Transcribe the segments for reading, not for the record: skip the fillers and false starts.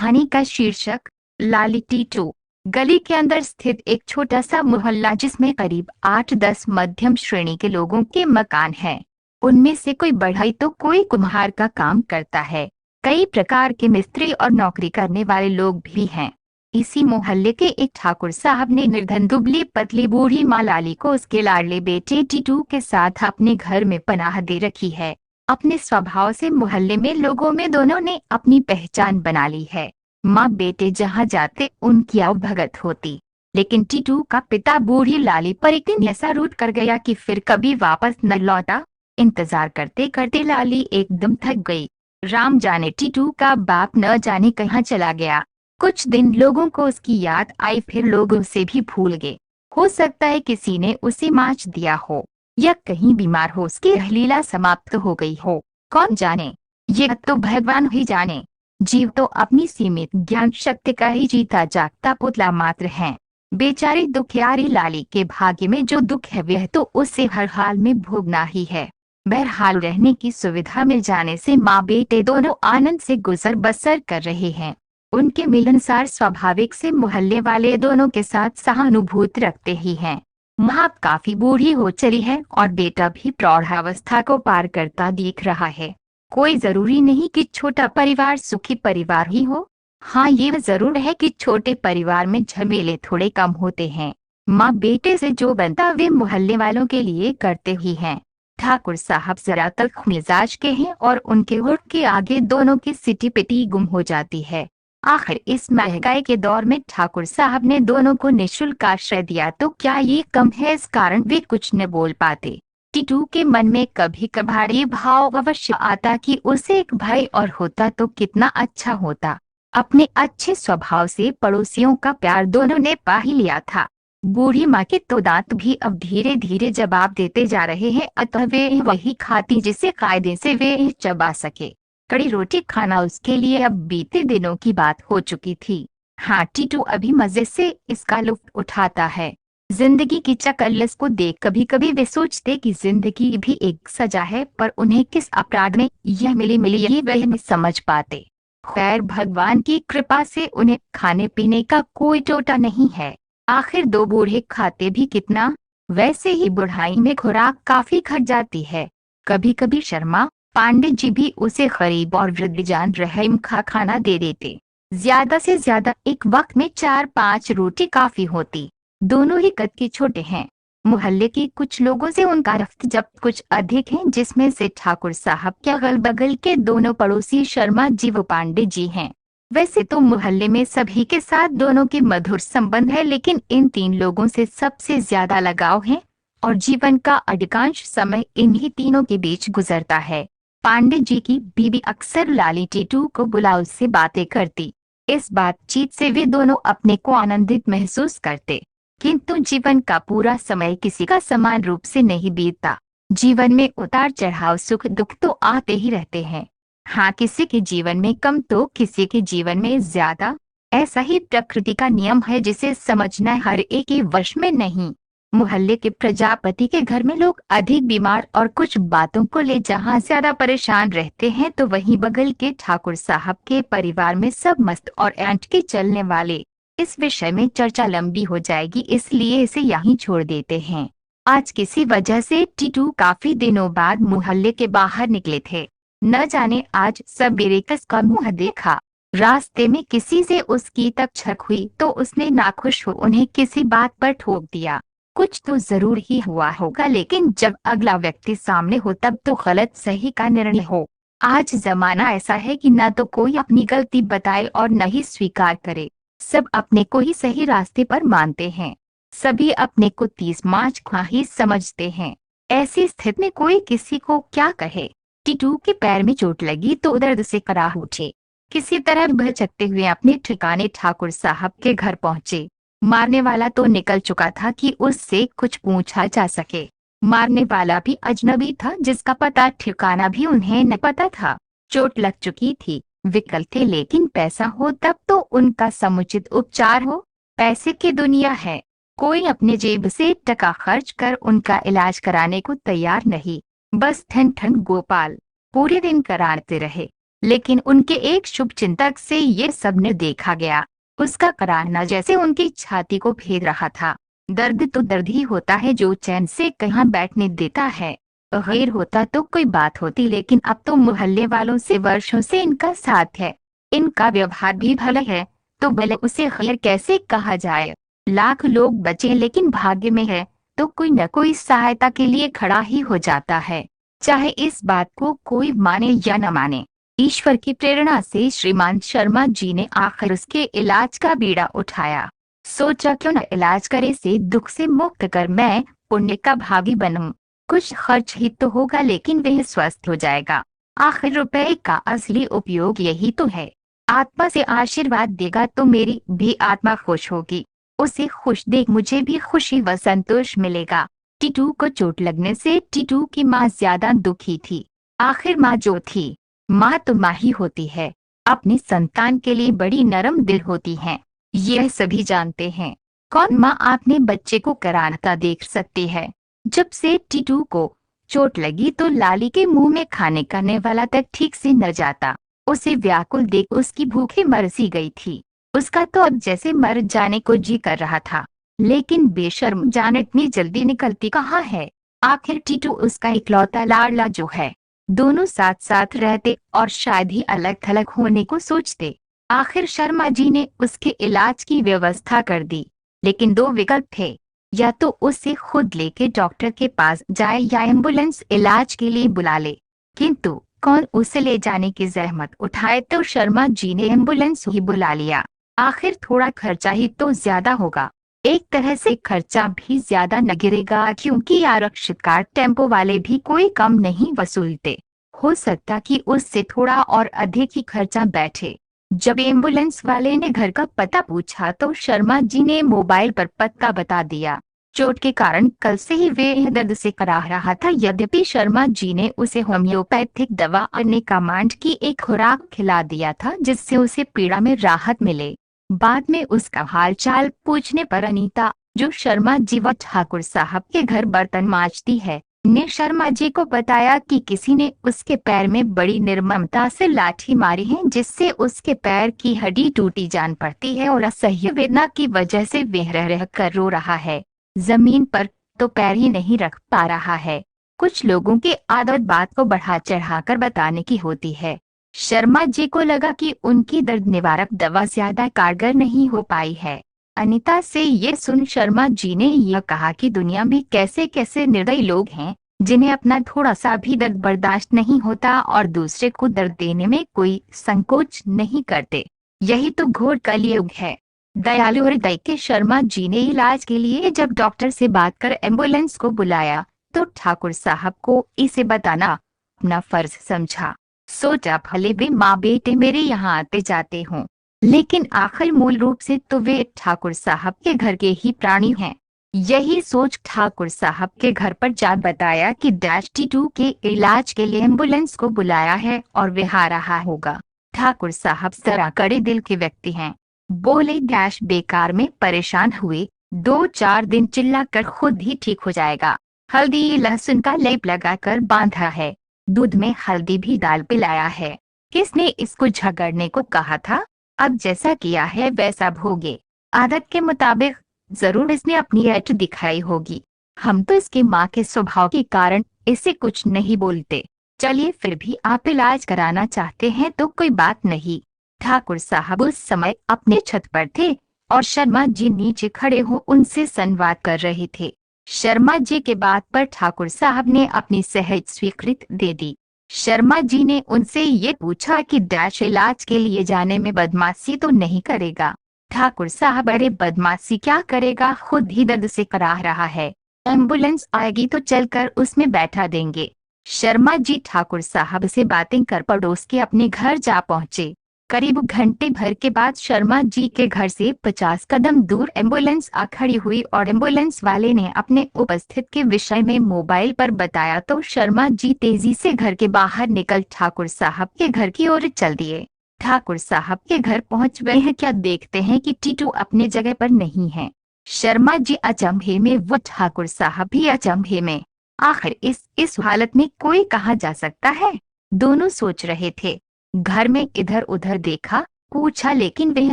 कहानी का शीर्षक लाली टीटू। गली के अंदर स्थित एक छोटा सा मोहल्ला जिसमें करीब 8-10 मध्यम श्रेणी के लोगों के मकान हैं। उनमें से कोई बढ़ई तो कोई कुम्हार का काम करता है। कई प्रकार के मिस्त्री और नौकरी करने वाले लोग भी हैं। इसी मोहल्ले के एक ठाकुर साहब ने निर्धन दुबली पतली बूढ़ी माँ लाली को उसके लाडले बेटे टीटू के साथ अपने घर में पनाह दे रखी है। अपने स्वभाव से मोहल्ले में लोगों में दोनों ने अपनी पहचान बना ली है। माँ बेटे जहाँ जाते उनकी आवभगत होती, लेकिन टीटू का पिता बूढ़ी लाली पर एक दिन ऐसा रूठ कर गया कि फिर कभी वापस न लौटा। इंतजार करते करते लाली एकदम थक गई। राम जाने टीटू का बाप न जाने कहाँ चला गया। कुछ दिन लोगों को उसकी याद आई, फिर लोग उसे भी भूल गए। हो सकता है किसी ने उसे माच दिया हो या कहीं बीमार हो उसकी लीला समाप्त हो गई हो, कौन जाने। ये तो भगवान ही जाने। जीव तो अपनी सीमित ज्ञान शक्ति का ही जीता जागता पुतला मात्र है। बेचारी दुखियारी लाली के भाग्य में जो दुख है वह तो उसे हर हाल में भोगना ही है। बहरहाल रहने की सुविधा मिल जाने से माँ बेटे दोनों आनंद से गुजर बसर कर रहे हैं। उनके मिलनसार स्वाभाविक से मोहल्ले वाले दोनों के साथ सहानुभूति रखते ही हैं। माँ काफी बूढ़ी हो चली है और बेटा भी प्रौढ़ावस्था को पार करता दिख रहा है। कोई जरूरी नहीं कि छोटा परिवार सुखी परिवार ही हो। हाँ, ये जरूर है कि छोटे परिवार में झमेले थोड़े कम होते हैं। माँ बेटे से जो बनता वे मोहल्ले वालों के लिए करते ही हैं। ठाकुर साहब जरा तल्ख मिजाज के हैं और उनके होठ के आगे दोनों की सिटी पिटी गुम हो जाती है। आखिर इस महंगाई के दौर में ठाकुर साहब ने दोनों को निःशुल्क आश्रय दिया तो क्या ये कम है, इस कारण वे कुछ न बोल पाते। टीटू के मन में कभी कभार ये भाव अवश्य आता कि उसे एक भाई और होता तो कितना अच्छा होता। अपने अच्छे स्वभाव से पड़ोसियों का प्यार दोनों ने पा ही लिया था। बूढ़ी माँ के तो दांत भी अब धीरे धीरे जवाब देते जा रहे हैं, अतः वे वही खाती जिसे कायदे से वे चबा सके। कड़ी रोटी खाना उसके लिए अब बीते दिनों की बात हो चुकी थी। हाँ, टीटू अभी मजे से इसका लुत्फ उठाता है। जिंदगी की चकल्लस को देख कभी कभी वे सोचते कि जिंदगी भी एक सजा है, पर उन्हें किस अपराध में यह मिली ये वह नहीं समझ पाते। खैर, भगवान की कृपा से उन्हें खाने पीने का कोई टोटा नहीं है। आखिर दो बूढ़े खाते भी कितना। वैसे ही बुढ़ाई में खुराक काफी घट जाती है। कभी कभी शर्मा पांडे जी भी उसे गरीब और वृद्धजान रहम खा खाना दे देते। ज्यादा से ज्यादा एक वक्त में 4-5 रोटी काफी होती। दोनों ही कद के छोटे हैं। मोहल्ले के कुछ लोगों से उनका रफ्त जब्त कुछ अधिक है, जिसमें से ठाकुर साहब के अगल बगल के दोनों पड़ोसी शर्मा जी व पांडे जी हैं। वैसे तो मोहल्ले में सभी के साथ दोनों के मधुर संबंध है, लेकिन इन 3 लोगों से सबसे ज्यादा लगाव है और जीवन का अधिकांश समय इन्हीं तीनों के बीच गुजरता है। पांडे जी की बीवी अक्सर लाली टीटू को बुला उससे बातें करती। इस बातचीत से वे दोनों अपने को आनंदित महसूस करते, किंतु जीवन का पूरा समय किसी का समान रूप से नहीं बीतता। जीवन में उतार चढ़ाव सुख दुख तो आते ही रहते हैं। हाँ, किसी के जीवन में कम तो किसी के जीवन में ज्यादा। ऐसा ही प्रकृति का नियम है जिसे समझना हर एक के वश में नहीं। मोहल्ले के प्रजापति के घर में लोग अधिक बीमार और कुछ बातों को ले जहाँ ज्यादा परेशान रहते हैं, तो वहीं बगल के ठाकुर साहब के परिवार में सब मस्त और ऐंठ के चलने वाले। इस विषय में चर्चा लंबी हो जाएगी, इसलिए इसे यहीं छोड़ देते हैं। आज किसी वजह से टीटू काफी दिनों बाद मोहल्ले के बाहर निकले थे। न जाने आज सवेरे किसका मुंह देखा। रास्ते में किसी से उसकी तकछक हुई तो उसने नाखुश हो उन्हें किसी बात पर ठोक दिया। कुछ तो जरूर ही हुआ होगा, लेकिन जब अगला व्यक्ति सामने हो तब तो गलत सही का निर्णय हो। आज जमाना ऐसा है कि न तो कोई अपनी गलती बताए और न ही स्वीकार करे। सब अपने को ही सही रास्ते पर मानते हैं। सभी अपने को 30 मार्च ख्वाही समझते हैं। ऐसी स्थिति में कोई किसी को क्या कहे। टीटू के पैर में चोट लगी तो दर्द से कराह उठे। किसी तरह भचकते हुए अपने ठिकाने ठाकुर साहब के घर पहुंचे। मारने वाला तो निकल चुका था कि उससे कुछ पूछा जा सके। मारने वाला भी अजनबी था जिसका पता ठिकाना भी उन्हें न पता था। चोट लग चुकी थी, विकल थे, लेकिन पैसा हो तब तो उनका समुचित उपचार हो। पैसे की दुनिया है, कोई अपने जेब से टका खर्च कर उनका इलाज कराने को तैयार नहीं। बस ठन ठन गोपाल पूरे दिन कराते रहे। लेकिन उनके एक शुभ चिंतक से ये सब न देखा गया। उसका कराहना जैसे उनकी छाती को भेद रहा था। दर्द तो दर्द ही होता है जो चैन से कहाँ बैठने देता है। गैर होता तो कोई बात होती, लेकिन अब तो मोहल्ले वालों से वर्षों से इनका साथ है, इनका व्यवहार भी भला है, तो भले उसे गैर कैसे कहा जाए। लाख लोग बचे लेकिन भाग्य में है तो कोई न कोई सहायता के लिए खड़ा ही हो जाता है, चाहे इस बात को कोई माने या न माने। ईश्वर की प्रेरणा से श्रीमान शर्मा जी ने आखिर उसके इलाज का बीड़ा उठाया। सोचा क्यों न इलाज करे, से दुख से मुक्त कर मैं पुण्य का भागी बनूं। कुछ खर्च ही तो होगा लेकिन वह स्वस्थ हो जाएगा। आखिर रुपए का असली उपयोग यही तो है। आत्मा से आशीर्वाद देगा तो मेरी भी आत्मा खुश होगी। उसे खुश देख मुझे भी खुशी व संतोष मिलेगा। टीटू को चोट लगने से टीटू की माँ ज्यादा दुखी थी। आखिर माँ जो थी, माँ तो माँ ही होती है, अपनी संतान के लिए बड़ी नरम दिल होती हैं। यह सभी जानते हैं। कौन माँ अपने बच्चे को कराहता देख सकती है। जब से टीटू को चोट लगी तो लाली के मुंह में खाने का नेवाला तक ठीक से न जाता। उसे व्याकुल देख उसकी भूखे मर सी गई थी। उसका तो अब जैसे मर जाने को जी कर रहा था, लेकिन बेशर्म जान इतनी जल्दी निकलती कहाँ है। आखिर टीटू उसका इकलौता लाडला जो है। दोनों साथ साथ रहते और शायद ही अलग थलग होने को सोचते। आखिर शर्मा जी ने उसके इलाज की व्यवस्था कर दी, लेकिन दो विकल्प थे, या तो उसे खुद लेके डॉक्टर के पास जाए या एम्बुलेंस इलाज के लिए बुला ले। किंतु कौन उसे ले जाने की जहमत उठाए, तो शर्मा जी ने एम्बुलेंस ही बुला लिया। आखिर थोड़ा खर्चा ही तो ज्यादा होगा। एक तरह से खर्चा भी ज्यादा न गिरेगा क्योंकि आरक्षित कार टेम्पो वाले भी कोई कम नहीं वसूलते। हो सकता कि उससे थोड़ा और अधिक ही खर्चा बैठे। जब एम्बुलेंस वाले ने घर का पता पूछा तो शर्मा जी ने मोबाइल पर पता बता दिया। चोट के कारण कल से ही वे दर्द से कराह रहा था। यद्यपि शर्मा जी ने उसे होम्योपैथिक दवा और नेकामांड की एक खुराक खिला दिया था जिससे उसे पीड़ा में राहत मिले। बाद में उसका हालचाल पूछने पर अनीता, जो शर्मा जी व ठाकुर साहब के घर बर्तन मांजती है, ने शर्मा जी को बताया कि किसी ने उसके पैर में बड़ी निर्ममता से लाठी मारी है जिससे उसके पैर की हड्डी टूटी जान पड़ती है और असह्य वेदना की वजह से वह रह रह कर रो रहा है। जमीन पर तो पैर ही नहीं रख पा रहा है। कुछ लोगों की आदत बात को बढ़ा चढ़ाकर बताने की होती है। शर्मा जी को लगा कि उनकी दर्द निवारक दवा ज्यादा कारगर नहीं हो पाई है। अनीता से ये सुन शर्मा जी ने यह कहा कि दुनिया में कैसे कैसे निर्दयी लोग हैं जिन्हें अपना थोड़ा सा भी दर्द बर्दाश्त नहीं होता और दूसरे को दर्द देने में कोई संकोच नहीं करते। यही तो घोर कलयुग है। दयालु हृदय के शर्मा जी ने इलाज के लिए जब डॉक्टर से बात कर एम्बुलेंस को बुलाया तो ठाकुर साहब को इसे बताना अपना फर्ज समझा। सोचा भले वे माँ बेटे मेरे यहाँ आते जाते हों, लेकिन आखिर मूल रूप से तो वे ठाकुर साहब के घर के ही प्राणी हैं। यही सोच ठाकुर साहब के घर पर जा बताया कि -2 के इलाज के लिए एम्बुलेंस को बुलाया है और वह आ रहा होगा। ठाकुर साहब जरा कड़े दिल के व्यक्ति हैं। बोले बेकार में परेशान हुए, 2-4 दिन चिल्लाकर खुद ही ठीक हो जाएगा। हल्दी लहसुन का लेप लगाकर बांधा है, दूध में हल्दी भी डाल पिलाया है। किसने इसको झगड़ने को कहा था? अब जैसा किया है वैसा भोगे। आदत के मुताबिक जरूर इसने अपनी ऐठ दिखाई होगी। हम तो इसके माँ के स्वभाव के कारण इसे कुछ नहीं बोलते। चलिए फिर भी आप इलाज कराना चाहते हैं तो कोई बात नहीं। ठाकुर साहब उस समय अपने छत पर थे और शर्मा जी नीचे खड़े हो उनसे संवाद कर रहे थे। शर्मा जी के बात पर ठाकुर साहब ने अपनी सहज स्वीकृति दे दी। शर्मा जी ने उनसे ये पूछा कि इलाज के लिए जाने में बदमाशी तो नहीं करेगा? ठाकुर साहब, अरे बदमाशी क्या करेगा, खुद ही दर्द से कराह रहा है। एम्बुलेंस आएगी तो चलकर उसमें बैठा देंगे। शर्मा जी ठाकुर साहब से बातें कर पड़ोस के अपने घर जा पहुंचे। करीब घंटे भर के बाद शर्मा जी के घर से 50 कदम दूर एम्बुलेंस आ खड़ी हुई और एम्बुलेंस वाले ने अपने उपस्थित के विषय में मोबाइल पर बताया तो शर्मा जी तेजी से घर के बाहर निकल ठाकुर साहब के घर की ओर चल दिए। ठाकुर साहब के घर पहुंच गए हैं, क्या देखते हैं कि टीटू अपने जगह पर नहीं है। शर्मा जी अचंभे में, वो ठाकुर साहब भी अचंभे में। आखिर इस हालत में कोई कहाँ जा सकता है, दोनों सोच रहे थे। घर में इधर उधर देखा, पूछा, लेकिन वह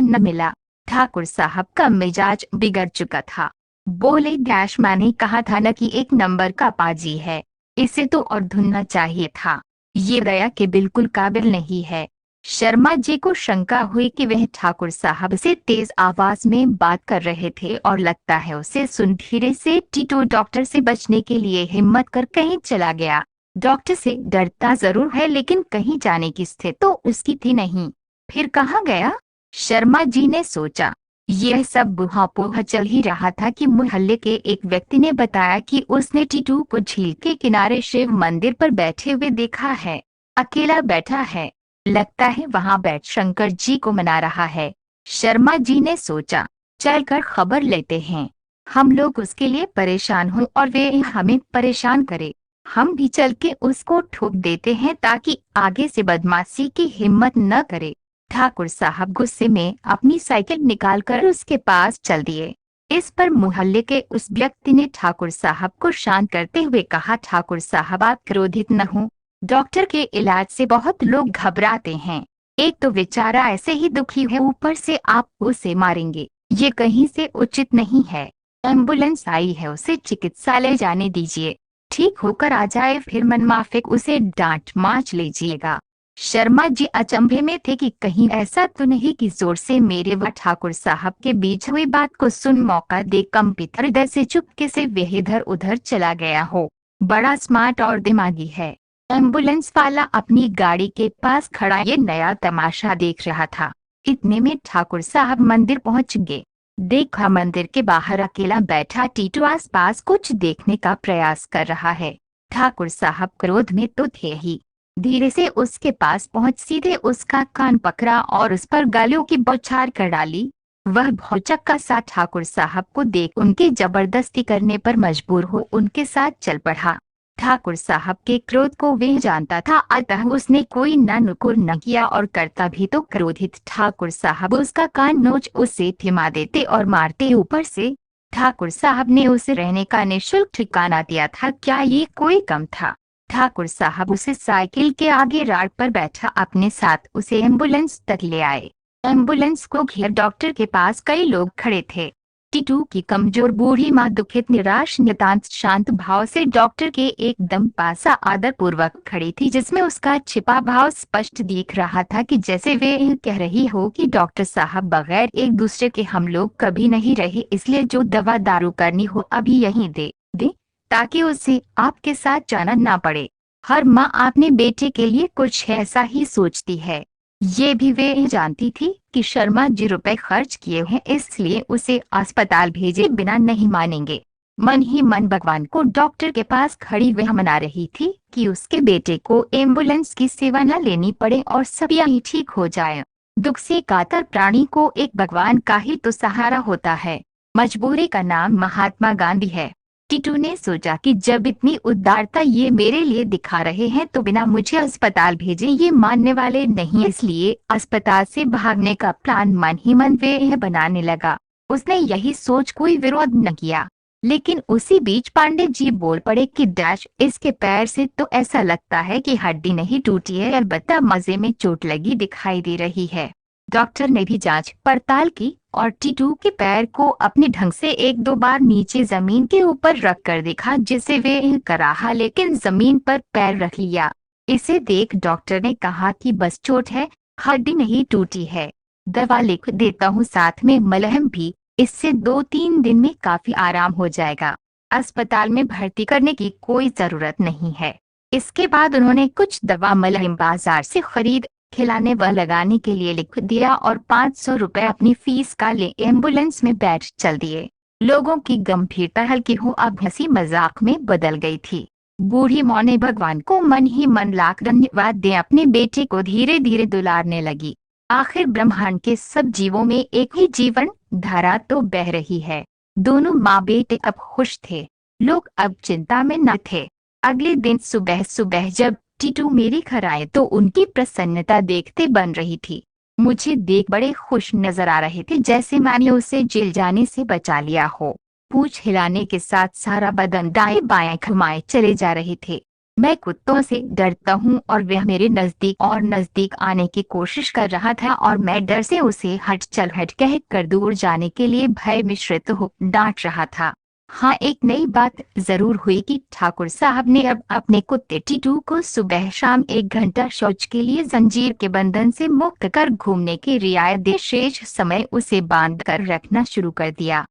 न मिला। ठाकुर साहब का मिजाज बिगड़ चुका था। बोले, डैश, मैंने कहा था न कि एक नंबर का पाजी है, इसे तो और धुनना चाहिए था। ये दया के बिल्कुल काबिल नहीं है। शर्मा जी को शंका हुई कि वह ठाकुर साहब से तेज आवाज में बात कर रहे थे और लगता है उसे सुन धीरे से टीटू डॉक्टर से बचने के लिए हिम्मत कर कहीं चला गया। डॉक्टर से डरता जरूर है, लेकिन कहीं जाने की स्थिति तो उसकी थी नहीं। फिर कहाँ गया? शर्मा जी ने सोचा। यह सब बुहापोह चल ही रहा था कि मोहल्ले के एक व्यक्ति ने बताया कि उसने टीटू को झील के किनारे शिव मंदिर पर बैठे हुए देखा है। अकेला बैठा है, लगता है वहां बैठ शंकर जी को मना रहा है। शर्मा जी ने सोचा, चलकर खबर लेते हैं। हम लोग उसके लिए परेशान हों और वे हमें परेशान करे। हम भी चल के उसको ठोक देते हैं ताकि आगे से बदमाशी की हिम्मत न करे। ठाकुर साहब गुस्से में अपनी साइकिल निकालकर उसके पास चल दिए। इस पर मोहल्ले के उस व्यक्ति ने ठाकुर साहब को शांत करते हुए कहा, ठाकुर साहब, आप क्रोधित न हो। डॉक्टर के इलाज से बहुत लोग घबराते हैं। एक तो बेचारा ऐसे ही दुखी है, ऊपर से आप उसे मारेंगे, ये कहीं से उचित नहीं है। एम्बुलेंस आई है, उसे चिकित्सालय जाने दीजिए, ठीक होकर आ जाए, फिर मनमाफिक उसे डांट माच लीजिएगा। शर्मा जी अचंभे में थे कि कहीं ऐसा तो नहीं कि जोर से मेरे व ठाकुर साहब के बीच हुई बात को सुन मौका दे कंपित हृदय से चुपके से वह इधर उधर चला गया हो। बड़ा स्मार्ट और दिमागी है। एम्बुलेंस वाला अपनी गाड़ी के पास खड़ा ये नया तमाशा देख रहा था। इतने में ठाकुर साहब मंदिर पहुंच गए। देखा मंदिर के बाहर अकेला बैठा टीटू आसपास कुछ देखने का प्रयास कर रहा है। ठाकुर साहब क्रोध में तो थे ही। धीरे से उसके पास पहुंच सीधे उसका कान पकड़ा और उस पर गालियों की बौछार कर डाली। वह भौचक्का सा ठाकुर साहब को देख उनके जबरदस्ती करने पर मजबूर हो उनके साथ चल पड़ा। ठाकुर साहब के क्रोध को वह जानता था, अतः उसने कोई न नुकुर न किया और करता भी तो क्रोधित ठाकुर साहब उसका कान नोच उसे थिमा देते और मारते ऊपर से। ठाकुर साहब ने उसे रहने का निःशुल्क ठिकाना दिया था, क्या ये कोई कम था? ठाकुर साहब उसे साइकिल के आगे राड पर बैठा अपने साथ उसे एम्बुलेंस तक ले आए। एम्बुलेंस को घेर डॉक्टर के पास कई लोग खड़े थे। टीटू की कमजोर बूढ़ी माँ दुखित निराश नितांत शांत भाव से डॉक्टर के एकदम पास आदर पूर्वक खड़ी थी, जिसमें उसका छिपा भाव स्पष्ट दिख रहा था कि जैसे वे कह रही हो कि डॉक्टर साहब, बगैर एक दूसरे के हम लोग कभी नहीं रहे, इसलिए जो दवा दारू करनी हो अभी यहीं दे दे, ताकि उसे आपके साथ जाना ना पड़े। हर माँ अपने बेटे के लिए कुछ ऐसा ही सोचती है। ये भी वे जानती थी कि शर्मा जी रुपए खर्च किए हैं, इसलिए उसे अस्पताल भेजे बिना नहीं मानेंगे। मन ही मन भगवान को डॉक्टर के पास खड़ी वह मना रही थी कि उसके बेटे को एम्बुलेंस की सेवा न लेनी पड़े और सब यही ठीक हो जाए। दुख से कातर प्राणी को एक भगवान का ही तो सहारा होता है। मजबूरी का नाम महात्मा गांधी है। टीटू ने सोचा कि जब इतनी उदारता ये मेरे लिए दिखा रहे हैं तो बिना मुझे अस्पताल भेजे ये मानने वाले नहीं, इसलिए अस्पताल से भागने का प्लान मन ही मन वे बनाने लगा। उसने यही सोच कोई विरोध न किया, लेकिन उसी बीच पांडे जी बोल पड़े कि डैश, इसके पैर से तो ऐसा लगता है कि हड्डी नहीं टूटी है, अलबत्ता मजे में चोट लगी दिखाई दे रही है। डॉक्टर ने भी जांच पड़ताल की और टीटू के पैर को अपने ढंग से एक दो बार नीचे जमीन के ऊपर रख कर देखा, जिसे वे कराहा, लेकिन जमीन पर पैर रख लिया। इसे देख डॉक्टर ने कहा कि बस चोट है, हड्डी नहीं टूटी है। दवा लिख देता हूँ, साथ में मलहम भी, इससे 2-3 दिन में काफी आराम हो जाएगा। अस्पताल में भर्ती करने की कोई जरूरत नहीं है। इसके बाद उन्होंने कुछ दवा मलहम बाजार से खरीद खिलाने व लगाने के लिए लिख दिया और 500 रुपए अपनी फीस का ले एम्बुलेंस में बैठ चल दिए। लोगों की गंभीरता हल्की हो अब हंसी मजाक में बदल गई थी। बूढ़ी माँ ने भगवान को मन ही मन लाख धन्यवाद दे अपने बेटे को धीरे धीरे दुलारने लगी। आखिर ब्रह्मांड के सब जीवों में एक ही जीवन धारा तो बह रही है। दोनों माँ बेटे अब खुश थे। लोग अब चिंता में न थे। अगले दिन सुबह सुबह जब टीटू मेरे घर आए तो उनकी प्रसन्नता देखते बन रही थी। मुझे देख बड़े खुश नजर आ रहे थे, जैसे मैंने उसे जेल जाने से बचा लिया हो। पूंछ हिलाने के साथ सारा बदन दाएं बाएं घुमाए चले जा रहे थे। मैं कुत्तों से डरता हूँ और वह मेरे नजदीक और नजदीक आने की कोशिश कर रहा था और मैं डर से उसे हट चल हट कह कर दूर जाने के लिए भय मिश्रित हो डांट रहा था। हाँ, एक नई बात जरूर हुई कि ठाकुर साहब ने अब अपने कुत्ते टीटू को सुबह शाम 1 घंटा शौच के लिए जंजीर के बंधन से मुक्त कर घूमने की रियायत दे, शेष समय उसे बांध कर रखना शुरू कर दिया।